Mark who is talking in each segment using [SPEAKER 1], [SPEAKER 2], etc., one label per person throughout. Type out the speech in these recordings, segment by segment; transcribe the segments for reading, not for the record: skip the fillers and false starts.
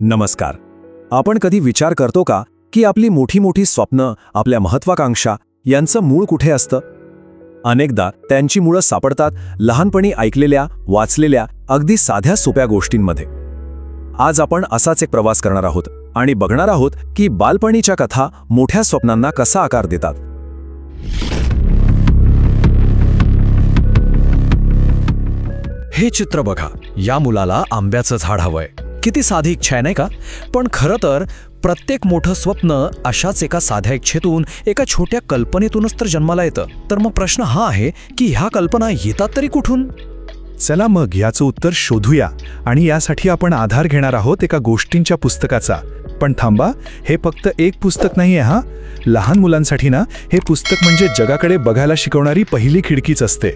[SPEAKER 1] नमस्कार. आपण कधी विचार करतो का की आपली मोठी मोठी स्वप्न, आपल्या महत्वाकांक्षा यांचं मूळ कुठे असतं? अनेकदा त्यांची मुळं सापडतात लहानपणी ऐकलेल्या, वाचलेल्या अगदी साध्या सोप्या गोष्टींमध्ये. आज आपण असाच एक प्रवास करणार आहोत आणि बघणार आहोत की बालपणीच्या कथा मोठ्या स्वप्नांना कसा आकार देतात.
[SPEAKER 2] हे चित्र बघा. या मुलाला आंब्याचं झाड हवंय. किती साधी इच्छा आहे नाही का? पण खरं तर प्रत्येक मोठं स्वप्न अशाच एका साध्या इच्छेतून, एका छोट्या कल्पनेतूनच तर जन्माला येतं. तर मग प्रश्न हा आहे की ह्या कल्पना येतात तरी कुठून?
[SPEAKER 3] चला मग याचं उत्तर शोधूया. आणि यासाठी आपण आधार घेणार आहोत एका गोष्टींच्या पुस्तकाचा. पण थांबा, हे फक्त एक पुस्तक नाहीये हा. लहान मुलांसाठी ना, हे पुस्तक म्हणजे जगाकडे बघायला शिकवणारी पहिली खिडकीच असते.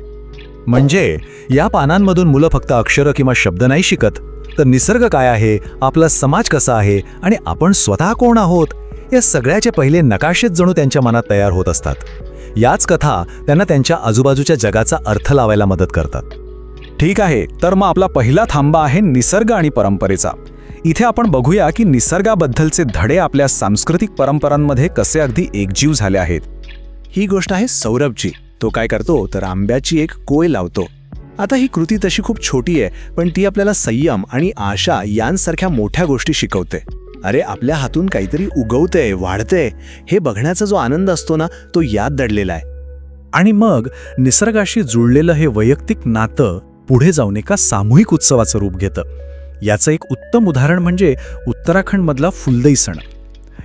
[SPEAKER 1] म्हणजे या पानांमधून मुलं फक्त अक्षरं किंवा शब्द नाही शिकत, तर निसर्ग काय आहे, आपला समाज कसा आहे आणि आपण स्वतः कोण आहोत, या सगळ्याचे पहिले नकाशेच जणू त्यांच्या मनात तयार होत असतात. याच कथा त्यांना त्यांच्या आजूबाजूच्या जगाचा अर्थ लावायला मदत करतात.
[SPEAKER 2] ठीक आहे, तर मग आपला पहिला थांबा आहे निसर्ग आणि परंपरेचा. इथे आपण बघूया की निसर्गाबद्दलचे धडे आपल्या सांस्कृतिक परंपरांमध्ये कसे अगदी एकजीव झाले आहेत.
[SPEAKER 4] ही गोष्ट आहे सौरभची. तो काय करतो तर आंब्याची एक कोय लावतो. आता ही कृती तशी खूप छोटी आहे, पण ती आपल्याला संयम आणि आशा यांसारख्या मोठ्या गोष्टी शिकवते. अरे, आपल्या हातून काहीतरी उगवतंय, वाढतंय, हे बघण्याचा जो आनंद असतो ना, तो यात दडलेला आहे.
[SPEAKER 3] आणि मग निसर्गाशी जुळलेलं हे वैयक्तिक नातं पुढे जाऊन एका सामूहिक उत्सवाचं रूप घेतं. याचं एक उत्तम उदाहरण म्हणजे उत्तराखंडमधला फुलदेई सण.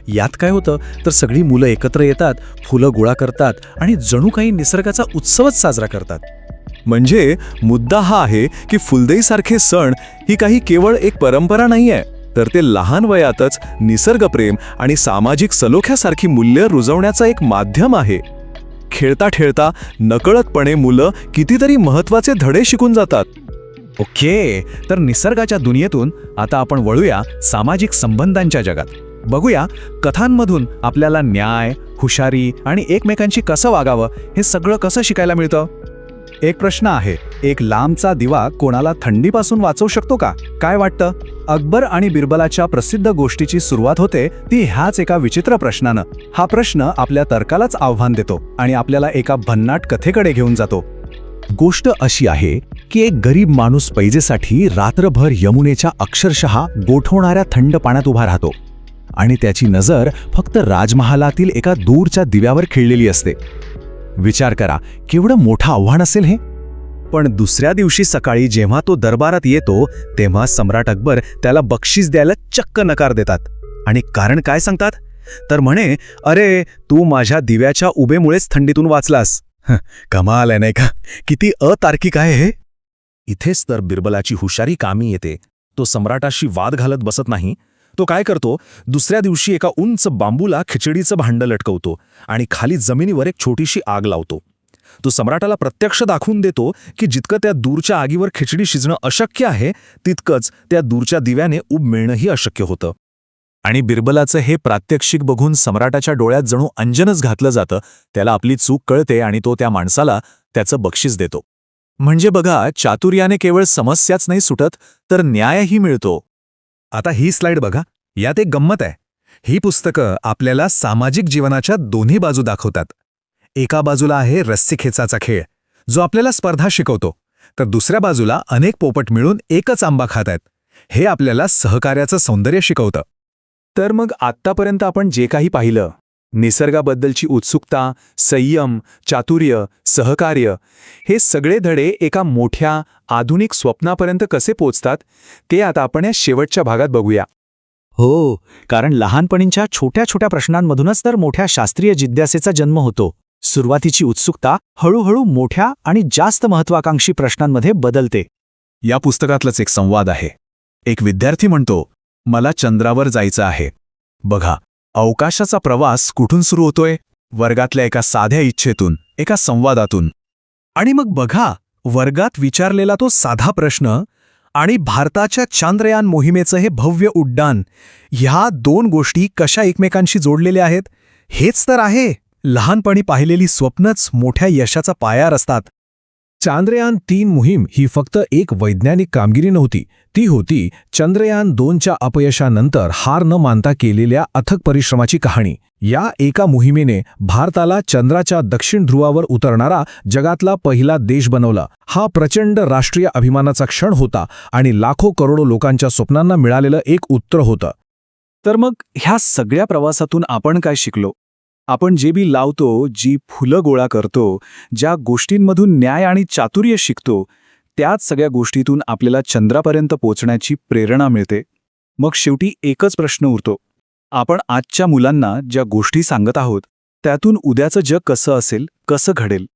[SPEAKER 3] यात काय होतं तर सगळी मुलं एकत्र येतात, फुलं गोळा करतात आणि जणू काही निसर्गाचा उत्सवच साजरा करतात.
[SPEAKER 1] म्हणजे मुद्दा हा आहे की फुलदेईसारखे सण ही काही केवळ एक परंपरा नाहीये, तर ते लहान वयातच निसर्गप्रेम आणि सामाजिक सलोख्यासारखी मूल्य रुजवण्याचा एक माध्यम आहे. खेळता खेळता नकळतपणे मुलं कितीतरी महत्वाचे धडे शिकून जातात.
[SPEAKER 2] ओके, तर निसर्गाच्या दुनियेतून आता आपण वळूया सामाजिक संबंधांच्या जगात. बघूया कथांमधून आपल्याला न्याय, हुशारी आणि एकमेकांशी कसं वागावं हे सगळं कसं शिकायला मिळतं.
[SPEAKER 3] एक प्रश्न आहे, एक लांबचा दिवा कोणाला थंडीपासून वाचवू शकतो का? काय वाटतं? अकबर आणि बिरबलाच्या प्रसिद्ध गोष्टीची सुरुवात होते ती ह्याच एका विचित्र प्रश्नानं. हा प्रश्न आपल्या तर्कालाच आव्हान देतो आणि आपल्याला एका भन्नाट कथेकडे घेऊन जातो.
[SPEAKER 1] गोष्ट अशी आहे की एक गरीब माणूस पैजेसाठी रात्रभर यमुनेच्या अक्षरशः गोठवणाऱ्या थंड पाण्यात उभा राहतो आणि त्याची नजर फक्त राजमहालातील एका दूरच्या दिव्यावर खिळलेली असते. विचार करा, केवढं मोठं आव्हान असेल हे. पण दुसऱ्या दिवशी सकाळी जेव्हा तो दरबारात येतो तेव्हा सम्राट अकबर त्याला बक्षीस द्यायला चक्क नकार देतात. आणि कारण काय सांगतात तर म्हणे, अरे, तू माझ्या दिव्याच्या उभेमुळेच थंडीतून वाचलास. कमाल आहे नाही का? किती अतार्किक आहे हे. इथेच तर बिरबलाची हुशारी कामी येते. तो सम्राटाशी वाद घालत बसत नाही. तो काय करतो, दुसऱ्या दिवशी एका उंच बांबूला खिचडीचं भांडं लटकवतो आणि खाली जमिनीवर एक छोटीशी आग लावतो. तो सम्राटाला प्रत्यक्ष दाखवून देतो की जितकं त्या दूरच्या आगीवर खिचडी शिजणं अशक्य आहे, तितकंच त्या दूरच्या दिव्याने उब मिळणंही अशक्य होतं. आणि बिरबलाचं हे प्रात्यक्षिक बघून सम्राटाच्या डोळ्यात जणू अंजनच घातलं जातं. त्याला आपली चूक कळते आणि तो त्या माणसाला त्याचं बक्षीस देतो. म्हणजे बघा, चातुर्याने केवळ समस्याच नाही सुटत, तर न्यायही मिळतो.
[SPEAKER 3] आता ही स्लाइड बघा. यात एक गंमत आहे. ही पुस्तकं आपल्याला सामाजिक जीवनाच्या दोन्ही बाजू दाखवतात. एका बाजूला आहे रस्सीखेचाचा खेळ, जो आपल्याला स्पर्धा शिकवतो, तर दुसऱ्या बाजूला अनेक पोपट मिळून एकच आंबा खात आहेत. हे आपल्याला सहकार्याचं सौंदर्य शिकवतं.
[SPEAKER 1] तर मग आत्तापर्यंत आपण जे काही पाहिलं, निसर्गाबद्दलची उत्सुकता, संयम, चातुर्य, सहकार्य, हे सगळे धडे एका मोठ्या आधुनिक स्वप्नापर्यंत कसे पोचतात ते आता आपण या शेवटच्या भागात बघूया.
[SPEAKER 5] हो, कारण लहानपणीच्या छोट्या छोट्या प्रश्नांमधूनच तर मोठ्या शास्त्रीय जिज्ञासेचा जन्म होतो. सुरुवातीची उत्सुकता हळूहळू मोठ्या आणि जास्त महत्वाकांक्षी प्रश्नांमध्ये बदलते.
[SPEAKER 1] या पुस्तकातलाच एक संवाद आहे. एक विद्यार्थी म्हणतो, मला चंद्रावर जायचं आहे. बघा, अवकाशाचा प्रवास कुठून सुरू होतोय? वर्गातल्या एका साध्या इच्छेतून, एका संवादातून.
[SPEAKER 3] आणि मग बघा, वर्गात विचारलेला तो साधा प्रश्न आणि भारताच्या चांद्रयान मोहिमेचं हे भव्य उड्डाण, ह्या दोन गोष्टी कशा एकमेकांशी जोडलेल्या आहेत? हेच तर आहे, लहानपणी पाहिलेली स्वप्नच मोठ्या यशाचा पायार असतात.
[SPEAKER 1] चांद्रयान-3 मोहीम ही फक्त एक वैज्ञानिक कामगिरी नव्हती, ती होती चंद्रयान-2च्या अपयशानंतर हार न मानता केलेल्या अथक परिश्रमाची कहाणी. या एका मोहिमेने भारताला चंद्राच्या दक्षिण ध्रुवावर उतरणारा जगातला पहिला देश बनवला. हा प्रचंड राष्ट्रीय अभिमानाचा क्षण होता आणि लाखो करोडो लोकांच्या स्वप्नांना मिळालेलं एक उत्तर होतं.
[SPEAKER 3] तर मग ह्या सगळ्या प्रवासातून आपण काय शिकलो? आपण जे बी लावतो, जी फुलं गोळा करतो, ज्या गोष्टींमधून न्याय आणि चातुर्य शिकतो, त्याच सगळ्या गोष्टीतून आपल्याला चंद्रापर्यंत पोचण्याची प्रेरणा मिळते. मग शेवटी एकच प्रश्न उरतो. आपण आजच्या मुलांना ज्या गोष्टी सांगत आहोत, त्यातून उद्याचं जग कसं असेल, कसं घडेल?